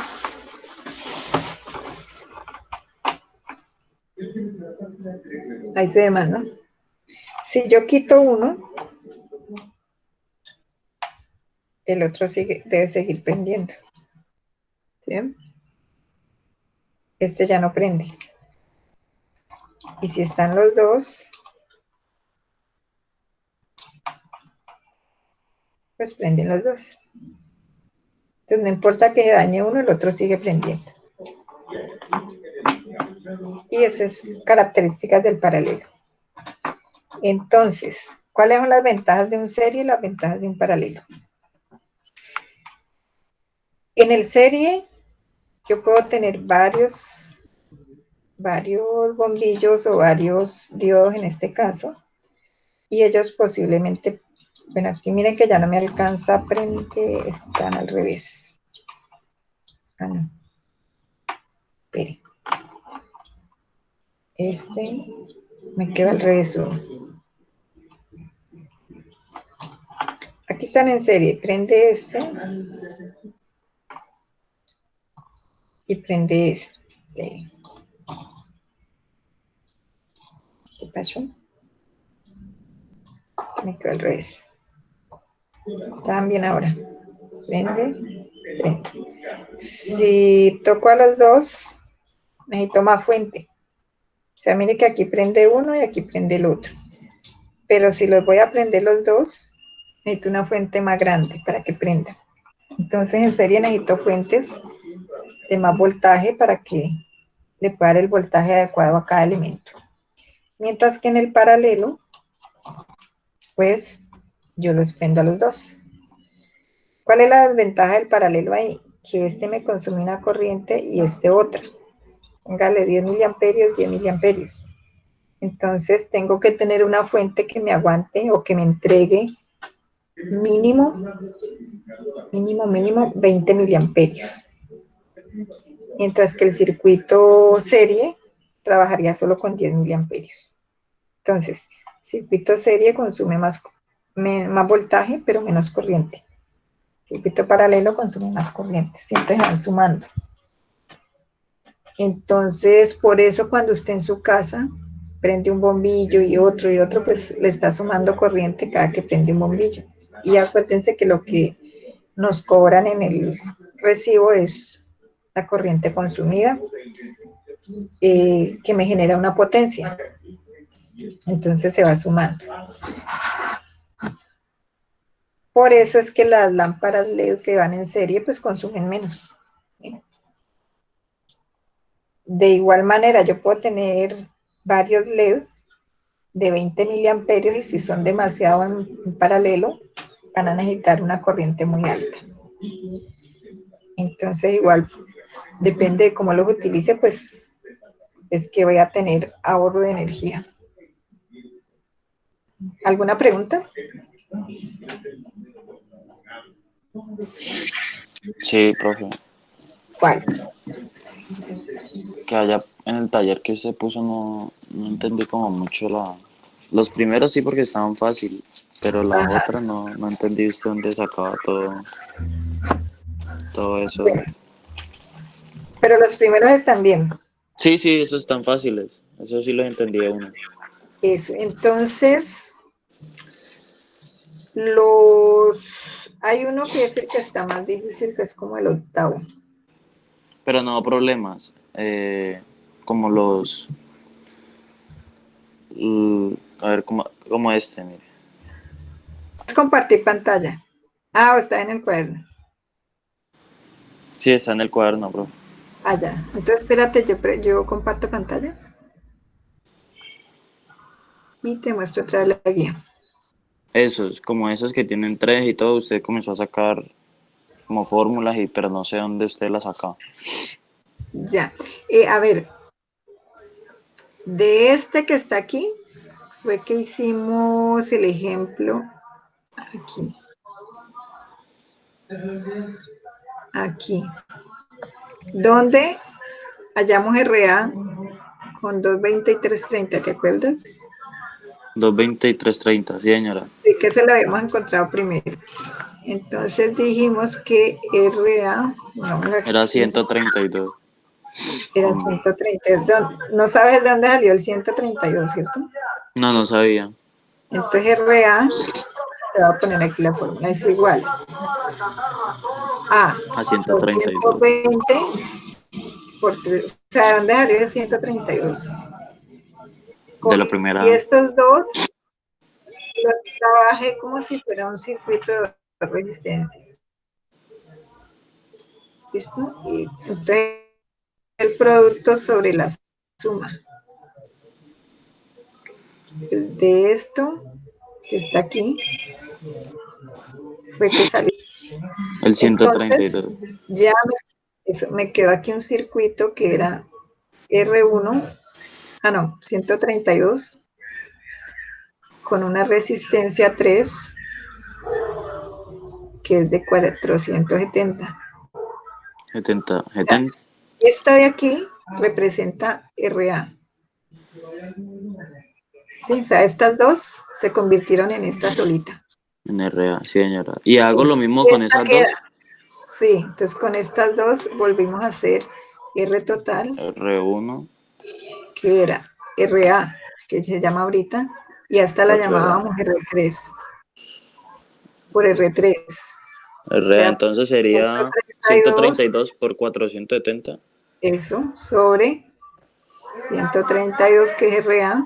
[SPEAKER 1] Ahí se ve más, ¿no? Si yo quito uno, el otro debe seguir prendiendo. ¿Sí? Este ya no prende. Y si están los dos, pues prenden los dos. Entonces no importa que dañe uno, el otro sigue prendiendo. Y esas son características del paralelo. Entonces, ¿cuáles son las ventajas de un serie y las ventajas de un paralelo? En el serie, yo puedo tener varios bombillos o varios diodos en este caso, y ellos posiblemente, bueno, aquí miren que ya no me alcanza a prender, están al revés. Ah, no. Espere. Este me queda al revés uno. Aquí están en serie, prende este y prende este. ¿Qué pasó? Me quedó al revés. Estaban bien ahora. Prende, prende. Si toco a los dos, necesito más fuente. O sea, mire que aquí prende uno y aquí prende el otro. Pero si los voy a prender los dos, necesito una fuente más grande para que prenda. Entonces en serie necesito fuentes de más voltaje para que le pueda dar el voltaje adecuado a cada elemento. Mientras que en el paralelo, pues yo los prendo a los dos. ¿Cuál es la desventaja del paralelo ahí? Que este me consume una corriente y este otra. Póngale 10 miliamperios, 10 miliamperios. Entonces tengo que tener una fuente que me aguante o que me entregue mínimo 20 miliamperios. Mientras que el circuito serie trabajaría solo con 10 miliamperios. Entonces, circuito serie consume más voltaje, pero menos corriente. Circuito paralelo consume más corriente, siempre van sumando. Entonces, por eso cuando usted en su casa prende un bombillo y otro, pues le está sumando corriente cada que prende un bombillo. Y acuérdense que lo que nos cobran en el recibo es la corriente consumida, que me genera una potencia. Entonces se va sumando. Por eso es que las lámparas LED que van en serie pues consumen menos. De igual manera yo puedo tener varios LED de 20 miliamperios y si son demasiado en paralelo van a necesitar una corriente muy alta. Entonces igual depende de cómo los utilice, pues es que voy a tener ahorro de energía. ¿Alguna pregunta?
[SPEAKER 2] Sí, profe.
[SPEAKER 1] ¿Cuál?
[SPEAKER 2] Que allá en el taller que usted puso no entendí como mucho los primeros sí porque estaban fácil, pero las otras no entendí usted dónde sacaba todo eso.
[SPEAKER 1] Bueno, pero los primeros están bien.
[SPEAKER 2] Sí, esos están fáciles, eso sí los entendí de uno.
[SPEAKER 1] Eso, entonces, hay uno que es el que está más difícil, que es como el octavo.
[SPEAKER 2] Pero no problemas, como a ver, como este, mire.
[SPEAKER 1] Es compartir pantalla. Ah, está en el cuaderno.
[SPEAKER 2] Sí, está en el cuaderno, bro.
[SPEAKER 1] Ah, ya. Entonces, espérate, yo comparto pantalla. Y te muestro otra vez la guía.
[SPEAKER 2] Esos, como esos que tienen 3 y todo, usted comenzó a sacar como fórmulas, pero no sé dónde usted las sacó.
[SPEAKER 1] Ya. A ver, de este que está aquí, fue que hicimos el ejemplo aquí. Aquí. Donde hallamos RA con 220 y 330, ¿te acuerdas?
[SPEAKER 2] 220 y 330, sí, señora.
[SPEAKER 1] Sí, que se lo habíamos encontrado primero. Entonces dijimos que RA...
[SPEAKER 2] Era 132.
[SPEAKER 1] Era 132. No sabes de dónde salió el 132, ¿cierto?
[SPEAKER 2] No sabía.
[SPEAKER 1] Entonces RA, te voy a poner aquí la fórmula, es igual a
[SPEAKER 2] A 132.
[SPEAKER 1] 220 por 3, o sea, ¿dónde dejaría ese 132?
[SPEAKER 2] De la
[SPEAKER 1] Y
[SPEAKER 2] primera.
[SPEAKER 1] estos dos los trabajé como si fuera un circuito de resistencias. ¿Listo? Y entonces el producto sobre la suma de esto que está aquí fue que salió.
[SPEAKER 2] El
[SPEAKER 1] Entonces
[SPEAKER 2] 132.
[SPEAKER 1] ya me quedó aquí un circuito que era R1, 132 con una resistencia 3 que es de 470.
[SPEAKER 2] 70.
[SPEAKER 1] O sea,
[SPEAKER 2] 70.
[SPEAKER 1] esta de aquí representa RA. Sí, o sea, estas dos se convirtieron en esta solita.
[SPEAKER 2] En RA, sí, señora. ¿Y hago lo mismo
[SPEAKER 1] Y
[SPEAKER 2] con
[SPEAKER 1] esta
[SPEAKER 2] esas
[SPEAKER 1] queda.
[SPEAKER 2] dos?
[SPEAKER 1] Sí, entonces con estas dos volvimos a hacer R total,
[SPEAKER 2] R1,
[SPEAKER 1] que era RA, que se llama ahorita, y hasta la
[SPEAKER 2] RA.
[SPEAKER 1] llamábamos R3, por R3. O
[SPEAKER 2] RA,
[SPEAKER 1] sea,
[SPEAKER 2] entonces sería
[SPEAKER 1] 132,
[SPEAKER 2] 132 por 470.
[SPEAKER 1] eso, sobre 132, que es RA,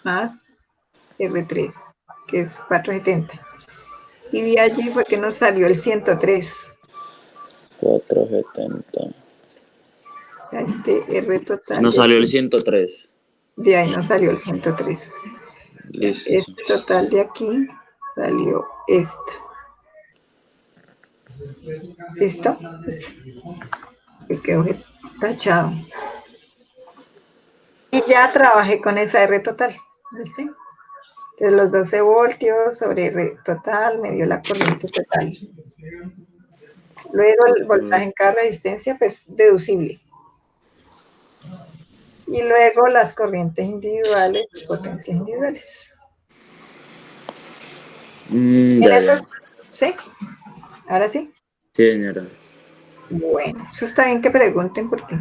[SPEAKER 1] más R3, que es 470. Y de allí fue que nos salió el 103.
[SPEAKER 2] 470.
[SPEAKER 1] O sea, este R total
[SPEAKER 2] Nos
[SPEAKER 1] de
[SPEAKER 2] salió el
[SPEAKER 1] aquí,
[SPEAKER 2] 103.
[SPEAKER 1] de ahí nos salió el 103.
[SPEAKER 2] Listo.
[SPEAKER 1] Este total de aquí salió esta. ¿Listo? Pues me quedó tachado. Y ya trabajé con esa R total. ¿Viste? Entonces los 12 voltios sobre R total me dio la corriente total. Luego el voltaje en cada resistencia, pues deducible. Y luego las corrientes individuales, potencias individuales. En
[SPEAKER 2] Ya,
[SPEAKER 1] eso,
[SPEAKER 2] ya.
[SPEAKER 1] ¿sí? Ahora sí.
[SPEAKER 2] Sí, señora.
[SPEAKER 1] Bueno, eso está bien que pregunten porque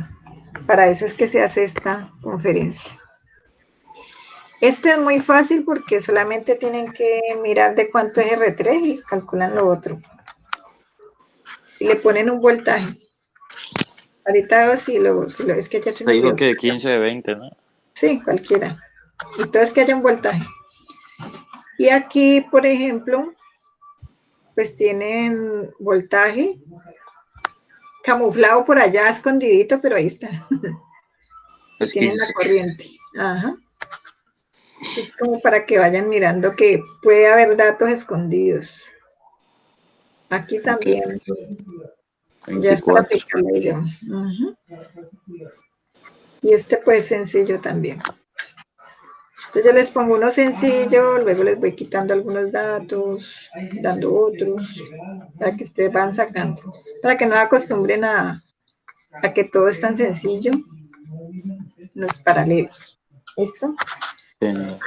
[SPEAKER 1] para eso es que se hace esta conferencia. Este es muy fácil porque solamente tienen que mirar de cuánto es R3 y calculan lo otro. Y le ponen un voltaje. Ahorita veo si lo es que ya se
[SPEAKER 2] Usted
[SPEAKER 1] me
[SPEAKER 2] dijo
[SPEAKER 1] olvidó.
[SPEAKER 2] que 15 de 20, ¿no?
[SPEAKER 1] Sí, cualquiera. Y todo es que haya un voltaje. Y aquí, por ejemplo, pues tienen voltaje camuflado por allá, escondidito, pero ahí está. Y
[SPEAKER 2] Es
[SPEAKER 1] tienen la
[SPEAKER 2] 15.
[SPEAKER 1] corriente. Ajá. Es como para que vayan mirando que puede haber datos escondidos. Aquí
[SPEAKER 2] Ok.
[SPEAKER 1] también, ya es para
[SPEAKER 2] 24.
[SPEAKER 1] aplicarle yo. Ujú. Y este pues sencillo también. Entonces yo les pongo uno sencillo, luego les voy quitando algunos datos, dando otros, para que ustedes van sacando. Para que no acostumbren a que todo es tan sencillo, los paralelos. ¿Listo?
[SPEAKER 2] Señora.